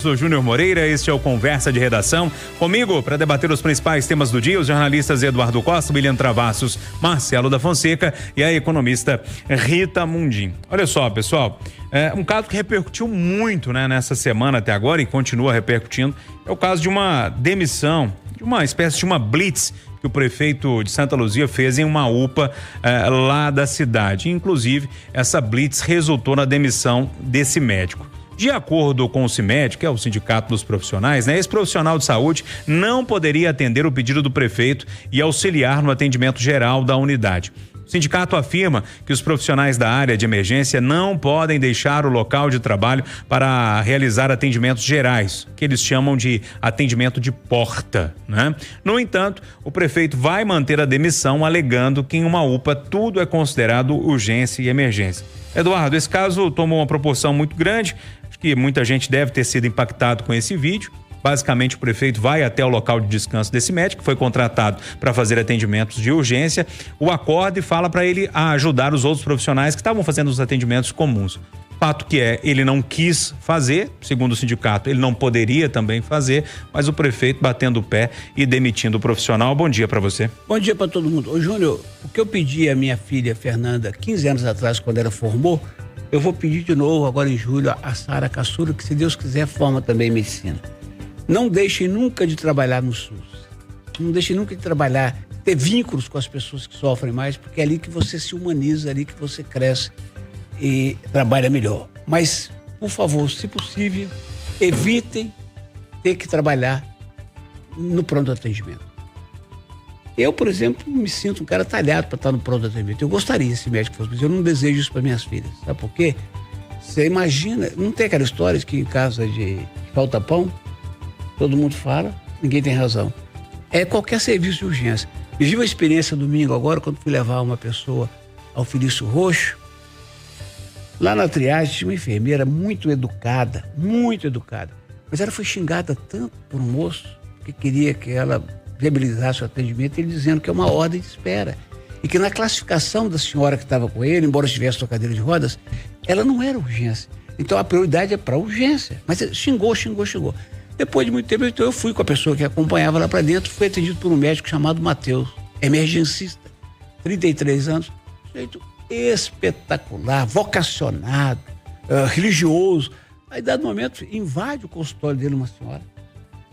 Sou Júnior Moreira, este é o Conversa de Redação. Comigo, para debater os principais temas do dia, os jornalistas Eduardo Costa, William Travassos, Marcelo da Fonseca e a economista Rita Mundim. Olha só, pessoal, um caso que repercutiu muito, nessa semana até agora e continua repercutindo, é o caso de uma demissão, de uma espécie de uma blitz que o prefeito de Santa Luzia fez em uma UPA lá da cidade. Inclusive, essa blitz resultou na demissão desse médico. De acordo com o CIMED, que é o Sindicato dos Profissionais, esse profissional de saúde não poderia atender o pedido do prefeito e auxiliar no atendimento geral da unidade. O sindicato afirma que os profissionais da área de emergência não podem deixar o local de trabalho para realizar atendimentos gerais, que eles chamam de atendimento de porta, No entanto, o prefeito vai manter a demissão, alegando que em uma UPA tudo é considerado urgência e emergência. Eduardo, esse caso tomou uma proporção muito grande, acho que muita gente deve ter sido impactado com esse vídeo. Basicamente, o prefeito vai até o local de descanso desse médico, que foi contratado para fazer atendimentos de urgência, o acorda e fala para ele ajudar os outros profissionais que estavam fazendo os atendimentos comuns. Fato que ele não quis fazer, segundo o sindicato, ele não poderia também fazer, mas o prefeito batendo o pé e demitindo o profissional. Bom dia para você. Bom dia para todo mundo. Ô Júnior, o que eu pedi à minha filha Fernanda 15 anos atrás, quando ela formou, eu vou pedir de novo agora em julho a Sara Caçula, que se Deus quiser forma também medicina. Não deixem nunca de trabalhar no SUS. Não deixem nunca de trabalhar, ter vínculos com as pessoas que sofrem mais, porque é ali que você se humaniza, é ali que você cresce e trabalha melhor. Mas, por favor, se possível, evitem ter que trabalhar no pronto atendimento. Eu, por exemplo, me sinto um cara talhado para estar no pronto atendimento. Eu gostaria, se médico fosse, mas eu não desejo isso para minhas filhas. Sabe por quê? Você imagina, não tem aquela história de que em casa de falta pão, todo mundo fala, ninguém tem razão. É qualquer serviço de urgência. Vivi uma experiência domingo agora, quando fui levar uma pessoa ao Felício Roxo. Lá na triagem tinha uma enfermeira muito educada, mas ela foi xingada tanto por um moço que queria que ela viabilizasse o atendimento, ele dizendo que é uma ordem de espera. E que na classificação da senhora que estava com ele, embora estivesse na cadeira de rodas, ela não era urgência. Então a prioridade é para urgência. Mas xingou. Depois de muito tempo, então, eu fui com a pessoa que acompanhava lá para dentro, fui atendido por um médico chamado Matheus, emergencista, 33 anos, jeito espetacular, vocacionado, religioso. Aí, dado momento, invade o consultório dele uma senhora,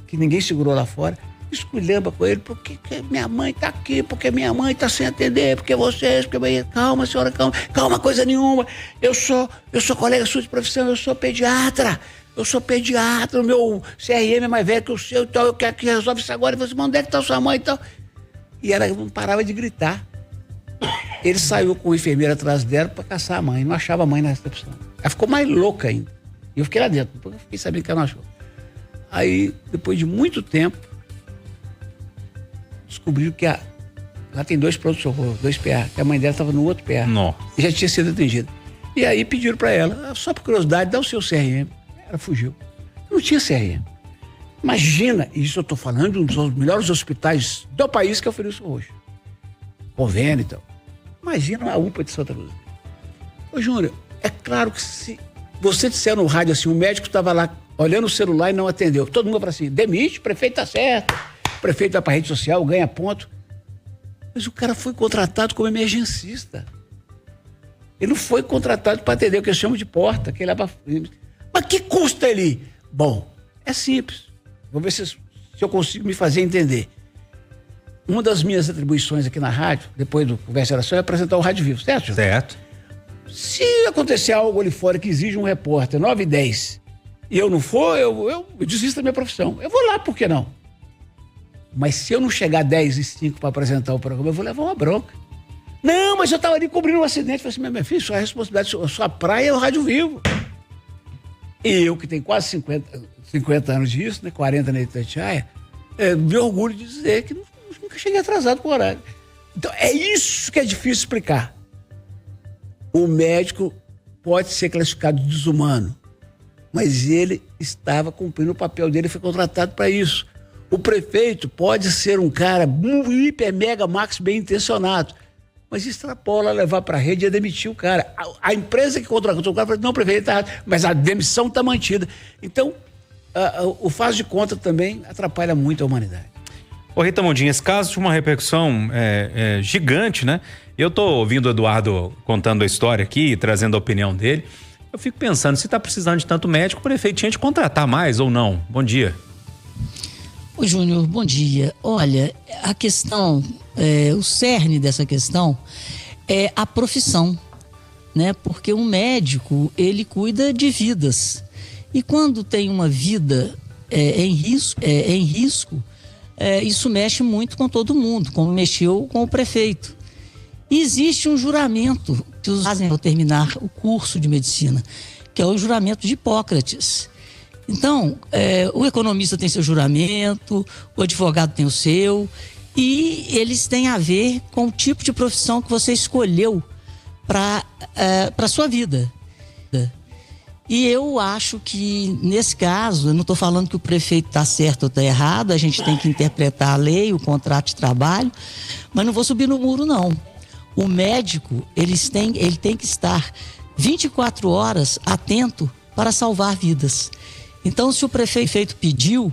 que ninguém segurou lá fora, esculhamba com ele, porque minha mãe está aqui, porque minha mãe está sem atender, porque vocês, calma, senhora, calma, coisa nenhuma, eu sou colega sua de profissão, eu sou pediatra, o meu CRM é mais velho que o seu, então eu quero que resolve isso agora. Eu falei assim, mas onde é que está sua mãe e tal? E ela não parava de gritar. Ele saiu com o enfermeiro atrás dela para caçar a mãe, não achava a mãe na recepção. Ela ficou mais louca ainda. E eu fiquei lá dentro, depois eu fiquei sabendo que ela não achou. Aí, depois de muito tempo, descobriram que lá tem 2 pronto-socorro, 2 PA, que a mãe dela estava no outro PA. Nossa. E já tinha sido atendida. E aí pediram para ela, só por curiosidade, dá o seu CRM. Ela fugiu. Não tinha CRM. Imagina, isso eu estou falando de um dos melhores hospitais do país, que é o Felício Roxo. Convênio e tal. Imagina uma UPA de Santa Luzia. Ô Júnior, é claro que se você disser no rádio assim, o médico estava lá olhando o celular e não atendeu, todo mundo fala assim, demite, o prefeito tá certo, o prefeito vai para a rede social, ganha ponto. Mas o cara foi contratado como emergencista. Ele não foi contratado para atender o que eu chamo de porta, que ele é para... Mas que custa ele? Bom, é simples. Vou ver se eu consigo me fazer entender. Uma das minhas atribuições aqui na rádio, depois do Conversa e Oração, é apresentar o Rádio Vivo, certo? Certo. Se acontecer algo ali fora que exige um repórter 9h10 e eu não for, eu desisto da minha profissão. Eu vou lá, por que não? Mas se eu não chegar 10h05 para apresentar o programa, eu vou levar uma bronca. Não, mas eu estava ali cobrindo um acidente. Eu falei assim, meu filho, sua responsabilidade, sua praia é o Rádio Vivo. E eu, que tenho quase 50 anos disso, 40 na Itatiaia, me orgulho de dizer que nunca cheguei atrasado com o horário. Então, é isso que é difícil explicar. O médico pode ser classificado de desumano, mas ele estava cumprindo o papel dele e foi contratado para isso. O prefeito pode ser um cara hiper, mega, max bem intencionado, mas extrapola, levar para a rede e demitir o cara. A empresa que contratou o cara falou, não, prefeito, tá errado, mas a demissão está mantida. Então, o faz de conta também atrapalha muito a humanidade. Ô Rita Mundinho, esse caso de uma repercussão gigante, né? Eu tô ouvindo o Eduardo contando a história aqui e trazendo a opinião dele. Eu fico pensando, se tá precisando de tanto médico, o prefeito tinha de contratar mais ou não? Bom dia. Oi, Júnior, bom dia. Olha, a questão, o cerne dessa questão é a profissão, né? Porque um médico, ele cuida de vidas. E quando tem uma vida em risco, isso mexe muito com todo mundo, como mexeu com o prefeito. E existe um juramento que os fazem ao terminar o curso de medicina, que é o juramento de Hipócrates. Então, o economista tem seu juramento, o advogado tem o seu, e eles têm a ver com o tipo de profissão que você escolheu para a sua vida. E eu acho que, nesse caso, eu não estou falando que o prefeito está certo ou está errado, a gente tem que interpretar a lei, o contrato de trabalho, mas não vou subir no muro, não. O médico, ele tem que estar 24 horas atento para salvar vidas. Então, se o prefeito pediu,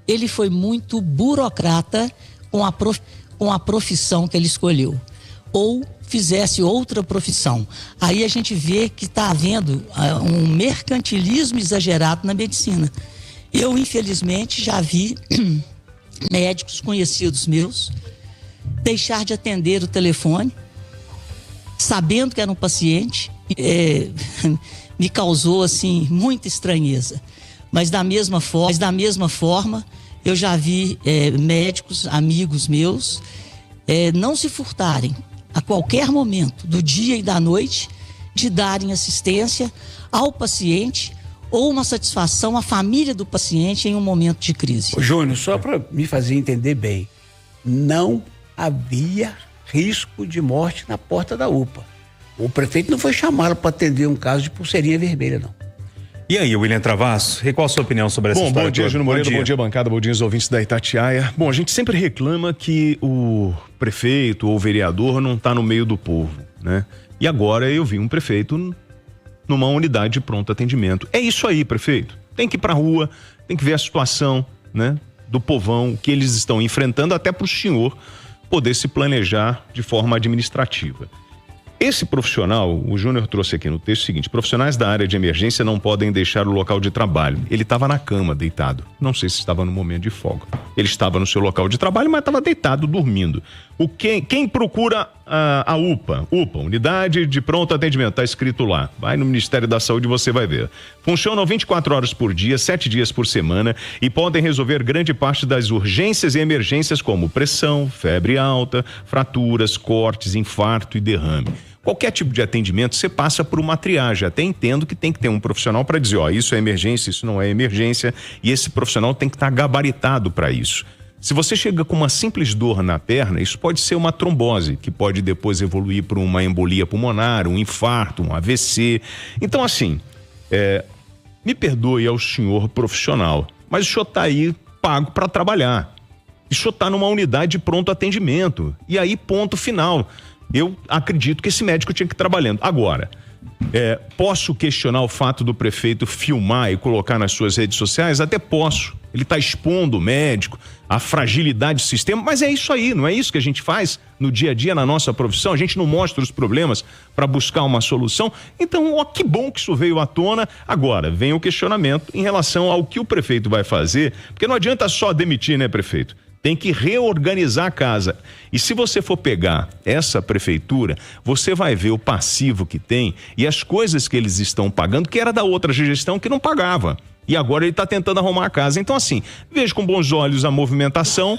ele foi muito burocrata com a profissão que ele escolheu. Ou fizesse outra profissão. Aí a gente vê que está havendo um mercantilismo exagerado na medicina. Eu, infelizmente, já vi médicos conhecidos meus deixar de atender o telefone, sabendo que era um paciente, me causou, assim, muita estranheza. Mas da mesma forma, eu já vi médicos, amigos meus, não se furtarem a qualquer momento do dia e da noite de darem assistência ao paciente ou uma satisfação à família do paciente em um momento de crise. Ô, Júnior, só para me fazer entender bem, não havia risco de morte na porta da UPA. O prefeito não foi chamado para atender um caso de pulseirinha vermelha, não. E aí, William Travasso, qual a sua opinião sobre essa história? Bom dia, Júnior Moreira, bom dia, bancada, bom dia aos ouvintes da Itatiaia. Bom, a gente sempre reclama que o prefeito ou o vereador não está no meio do povo, né? E agora eu vi um prefeito numa unidade de pronto atendimento. É isso aí, prefeito. Tem que ir pra rua, tem que ver a situação, né, do povão, que eles estão enfrentando, até para o senhor poder se planejar de forma administrativa. Esse profissional, o Júnior trouxe aqui no texto o seguinte: profissionais da área de emergência não podem deixar o local de trabalho. Ele estava na cama, deitado. Não sei se estava no momento de folga. Ele estava no seu local de trabalho, mas estava deitado, dormindo. Quem procura a UPA, Unidade de Pronto Atendimento, está escrito lá. Vai no Ministério da Saúde e você vai ver. Funcionam 24 horas por dia, 7 dias por semana e podem resolver grande parte das urgências e emergências como pressão, febre alta, fraturas, cortes, infarto e derrame. Qualquer tipo de atendimento, você passa por uma triagem. Até entendo que tem que ter um profissional para dizer, isso é emergência, isso não é emergência, e esse profissional tem que estar gabaritado para isso. Se você chega com uma simples dor na perna, isso pode ser uma trombose, que pode depois evoluir para uma embolia pulmonar, um infarto, um AVC. Então, assim, me perdoe ao senhor profissional, mas o senhor está aí pago para trabalhar. O senhor está numa unidade de pronto atendimento. E aí, ponto final. Eu acredito que esse médico tinha que ir trabalhando. Agora, posso questionar o fato do prefeito filmar e colocar nas suas redes sociais? Até posso. Ele está expondo o médico, a fragilidade do sistema, mas é isso aí, não é isso que a gente faz no dia a dia, na nossa profissão? A gente não mostra os problemas para buscar uma solução? Então, que bom que isso veio à tona. Agora, vem o questionamento em relação ao que o prefeito vai fazer, porque não adianta só demitir, né, prefeito? Tem que reorganizar a casa. E se você for pegar essa prefeitura, você vai ver o passivo que tem e as coisas que eles estão pagando, que era da outra gestão que não pagava. E agora ele está tentando arrumar a casa. Então, assim, vejo com bons olhos a movimentação,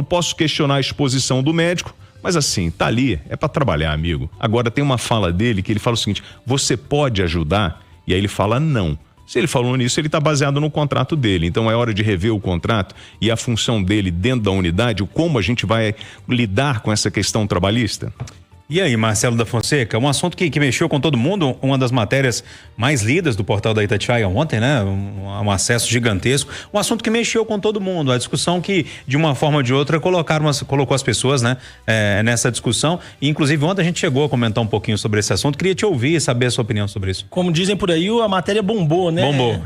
posso questionar a exposição do médico, mas assim, tá ali, é para trabalhar, amigo. Agora tem uma fala dele que ele fala o seguinte: você pode ajudar? E aí ele fala não. Se ele falou nisso, ele está baseado no contrato dele. Então é hora de rever o contrato e a função dele dentro da unidade, como a gente vai lidar com essa questão trabalhista? E aí, Marcelo da Fonseca, um assunto que mexeu com todo mundo, uma das matérias mais lidas do portal da Itatiaia ontem, né? Um acesso gigantesco, um assunto que mexeu com todo mundo, a discussão que, de uma forma ou de outra, colocou as pessoas, né? Nessa discussão, e inclusive ontem a gente chegou a comentar um pouquinho sobre esse assunto, queria te ouvir e saber a sua opinião sobre isso. Como dizem por aí, a matéria bombou, né? Bombou,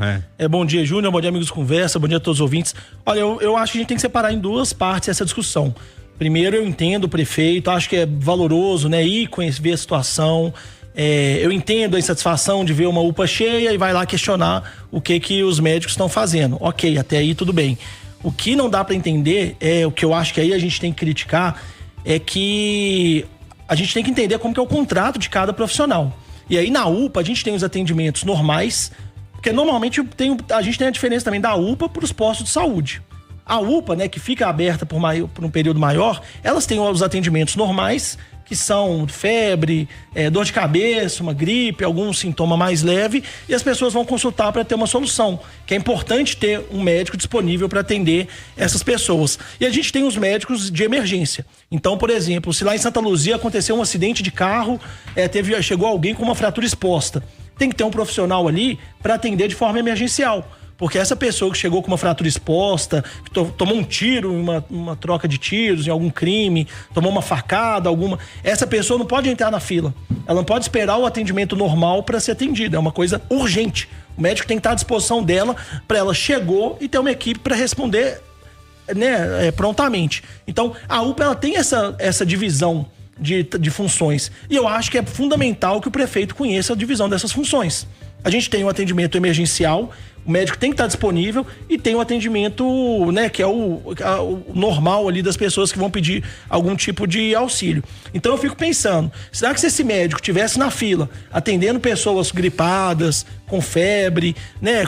Bom dia, Júnior, bom dia, amigos Conversa, bom dia a todos os ouvintes. Olha, eu acho que a gente tem que separar em duas partes essa discussão. Primeiro, eu entendo o prefeito, acho que é valoroso, né, ir ver a situação. Eu entendo a insatisfação de ver uma UPA cheia e vai lá questionar o que os médicos estão fazendo. Ok, até aí tudo bem. O que não dá para entender, o que eu acho que aí a gente tem que criticar, é que a gente tem que entender como que é o contrato de cada profissional. E aí na UPA a gente tem os atendimentos normais, porque normalmente a gente tem a diferença também da UPA para os postos de saúde. A UPA, né, que fica aberta por um período maior, elas têm os atendimentos normais, que são febre, dor de cabeça, uma gripe, algum sintoma mais leve, e as pessoas vão consultar para ter uma solução, que é importante ter um médico disponível para atender essas pessoas. E a gente tem os médicos de emergência. Então, por exemplo, se lá em Santa Luzia aconteceu um acidente de carro, chegou alguém com uma fratura exposta, tem que ter um profissional ali para atender de forma emergencial. Porque essa pessoa que chegou com uma fratura exposta, que tomou um tiro em uma troca de tiros, em algum crime, tomou uma facada, essa pessoa não pode entrar na fila. Ela não pode esperar o atendimento normal para ser atendida. É uma coisa urgente. O médico tem que estar à disposição dela para ela chegou e ter uma equipe para responder, né, prontamente. Então, a UPA ela tem essa divisão de funções. E eu acho que é fundamental que o prefeito conheça a divisão dessas funções. A gente tem o atendimento emergencial, o médico tem que estar disponível, e tem o atendimento, né, que é o normal ali das pessoas que vão pedir algum tipo de auxílio. Então eu fico pensando, será que se esse médico estivesse na fila, atendendo pessoas gripadas, com febre, né,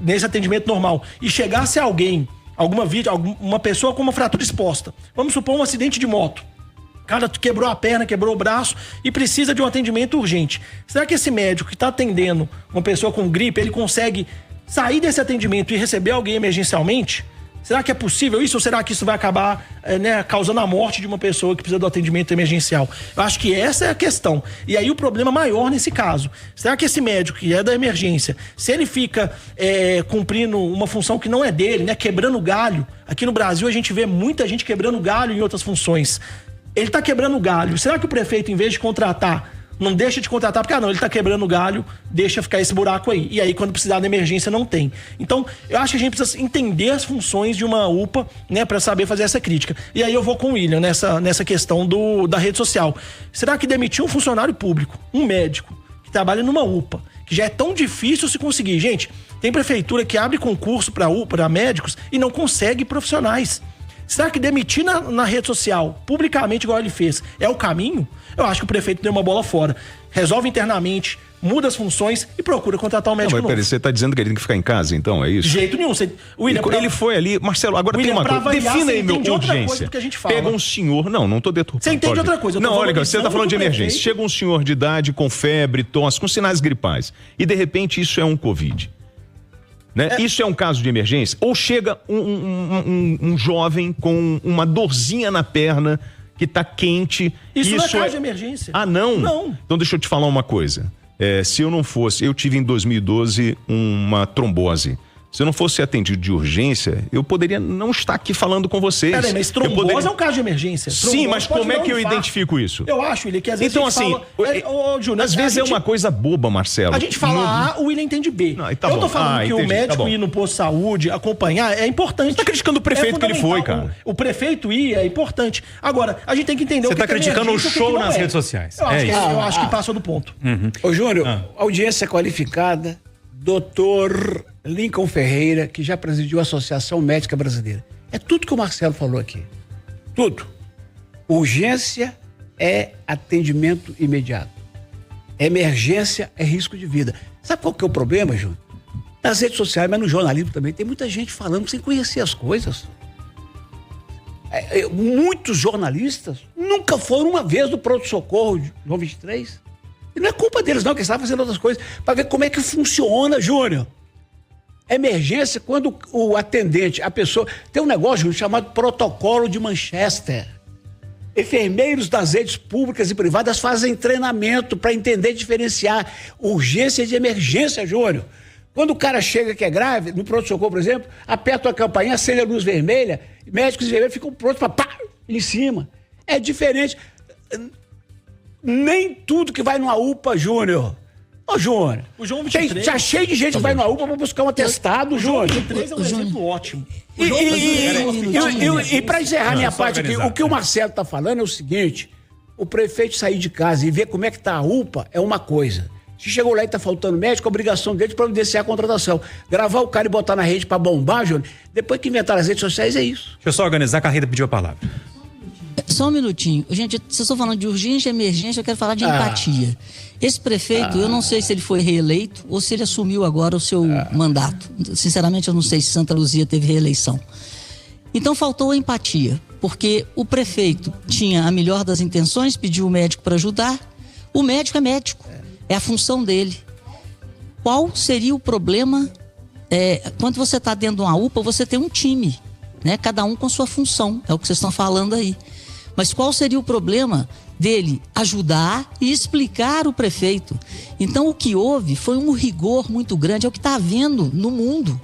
nesse atendimento normal, e chegasse alguém, uma pessoa com uma fratura exposta, vamos supor um acidente de moto, o cara quebrou a perna, quebrou o braço e precisa de um atendimento urgente. Será que esse médico que está atendendo uma pessoa com gripe, ele consegue sair desse atendimento e receber alguém emergencialmente? Será que é possível isso? Ou será que isso vai acabar causando a morte de uma pessoa que precisa do atendimento emergencial? Eu acho que essa é a questão. E aí o problema maior nesse caso, será que esse médico que é da emergência, se ele fica cumprindo uma função que não é dele, né, quebrando galho? Aqui no Brasil a gente vê muita gente quebrando galho em outras funções. Ele está quebrando galho. Será que o prefeito, em vez de contratar, não deixa de contratar, porque ele tá quebrando galho, deixa ficar esse buraco aí. E aí, quando precisar da emergência, não tem. Então, eu acho que a gente precisa entender as funções de uma UPA, né, para saber fazer essa crítica. E aí eu vou com o William nessa questão da rede social. Será que demitir um funcionário público, um médico, que trabalha numa UPA, que já é tão difícil se conseguir? Gente, tem prefeitura que abre concurso para UPA, para médicos, e não consegue profissionais. Será que demitir na rede social, publicamente, igual ele fez, é o caminho? Eu acho que o prefeito deu uma bola fora. Resolve internamente, muda as funções e procura contratar um médico novo. Peraí, você está dizendo que ele tem que ficar em casa, então, é isso? De jeito nenhum. William, ele foi ali... Marcelo, agora William, tem uma coisa. Defina aí, meu audiência. Que a gente fala. Pega um senhor... Não estou deturpando. Você entende outra coisa. Não, olha, você está falando de emergência. Prefeito. Chega um senhor de idade com febre, tosse, com sinais gripais. E, de repente, isso é um Covid. Né? Isso é um caso de emergência? Ou chega um jovem com uma dorzinha na perna que tá quente. Isso não é caso de emergência. Ah, não? Não. Então deixa eu te falar uma coisa. Se eu não fosse... Eu tive em 2012 uma trombose. Se eu não fosse atendido de urgência, eu poderia não estar aqui falando com vocês. Peraí, mas trombose é um caso de emergência. Sim, mas como é que eu identifico isso? Eu acho, William, que às vezes então, a gente fala... Júnior, às vezes é uma coisa boba, Marcelo. A gente fala A, o William entende B. Não, eu tô falando que entendi, o médico ir no posto de saúde, acompanhar, é importante. Você tá criticando o prefeito que ele foi, cara. O prefeito ir é importante. Agora, a gente tem que entender o que é emergência. Você tá criticando o show nas redes sociais. Eu acho que passou do ponto. Ô, Júnior, audiência qualificada, doutor Lincoln Ferreira, que já presidiu a Associação Médica Brasileira. É tudo que o Marcelo falou aqui. Tudo. Urgência é atendimento imediato. Emergência é risco de vida. Sabe qual que é o problema, Júnior? Nas redes sociais, mas no jornalismo também, tem muita gente falando sem conhecer as coisas. Muitos jornalistas nunca foram uma vez no pronto-socorro de João 23. E não é culpa deles, não, que eles estavam fazendo outras coisas, para ver como é que funciona, Júnior. Emergência, quando o atendente, a pessoa... Tem um negócio, Júnior, chamado protocolo de Manchester. Enfermeiros das redes públicas e privadas fazem treinamento para entender e diferenciar urgência de emergência, Júnior. Quando o cara chega que é grave, no pronto-socorro, por exemplo, aperta a campainha, acende a luz vermelha, médicos e enfermeiros ficam prontos para pá, em cima. É diferente. Nem tudo que vai numa UPA, Júnior. Ô, Júnior. O João 23. Tá cheio de gente que vai numa UPA para buscar um atestado, Júnior. O João 23 é um exemplo ótimo. E para encerrar minha parte aqui, o que o Marcelo tá falando é o seguinte: o prefeito sair de casa e ver como é que tá a UPA é uma coisa. Se chegou lá e tá faltando médico, a obrigação dele é providenciar a contratação. Gravar o cara e botar na rede para bombar, Júnior, depois que inventaram as redes sociais, é isso. Deixa eu só organizar, a Carrita pediu a palavra. Só um minutinho. Gente, vocês estão falando de urgência e emergência, eu quero falar de empatia. Esse prefeito, eu não sei se ele foi reeleito ou se ele assumiu agora o seu mandato. Sinceramente, eu não sei se Santa Luzia teve reeleição. Então, faltou a empatia, porque o prefeito tinha a melhor das intenções, pediu o médico para ajudar. O médico é médico, é a função dele. Qual seria o problema? Quando você está dentro de uma UPA, você tem um time, né? Cada um com sua função, é o que vocês estão falando aí. Mas qual seria o problema dele ajudar e explicar o prefeito? Então, o que houve foi um rigor muito grande, é o que está havendo no mundo.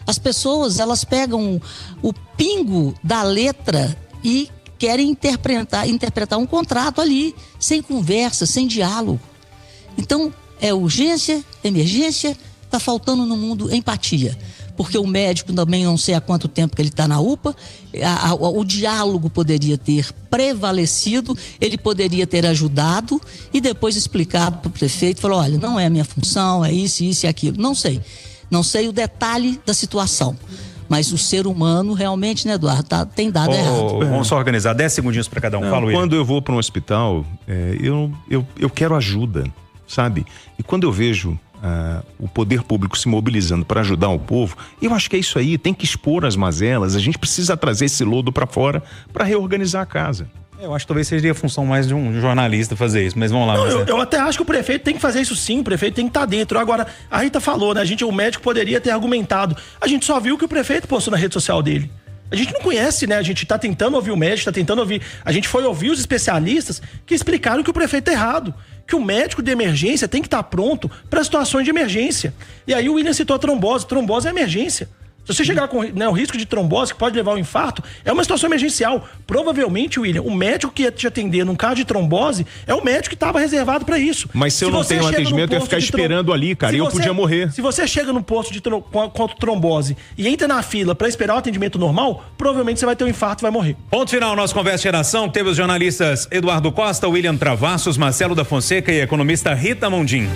As pessoas, elas pegam o pingo da letra e querem interpretar um contrato ali, sem conversa, sem diálogo. Então, é urgência, emergência, está faltando no mundo empatia. Porque o médico também não sei há quanto tempo que ele está na UPA, o diálogo poderia ter prevalecido, ele poderia ter ajudado e depois explicado para o prefeito, falou, olha, não é a minha função, é isso, isso e aquilo. Não sei o detalhe da situação. Mas o ser humano realmente, né, Eduardo, tem dado errado. Vamos só organizar 10 segundinhos para cada um. Fala, quando eu vou para um hospital, eu quero ajuda, sabe? E quando eu vejo o poder público se mobilizando para ajudar o povo, eu acho que é isso aí, tem que expor as mazelas, a gente precisa trazer esse lodo para fora para reorganizar a casa. Eu acho que talvez seja a função mais de um jornalista fazer isso, mas vamos lá. Eu até acho que o prefeito tem que fazer isso sim, o prefeito tem que estar dentro. Agora, a Rita falou, né, o médico poderia ter argumentado, a gente só viu o que o prefeito postou na rede social dele. A gente não conhece, né? A gente tá tentando ouvir o médico, a gente foi ouvir os especialistas que explicaram que o prefeito é errado, que o médico de emergência tem que estar pronto para situações de emergência. E aí o William citou a trombose é emergência. Se você chegar com o risco de trombose, que pode levar ao infarto, é uma situação emergencial. Provavelmente, William, o médico que ia te atender num caso de trombose é o médico que estava reservado para isso. Mas se eu não tenho um atendimento, eu ia ficar esperando ali, cara, e eu podia morrer. Se você chega no posto contra trombose e entra na fila para esperar o atendimento normal, provavelmente você vai ter um infarto e vai morrer. Ponto final, nosso Conversa de Geração. Teve os jornalistas Eduardo Costa, William Travassos, Marcelo da Fonseca e a economista Rita Mundim.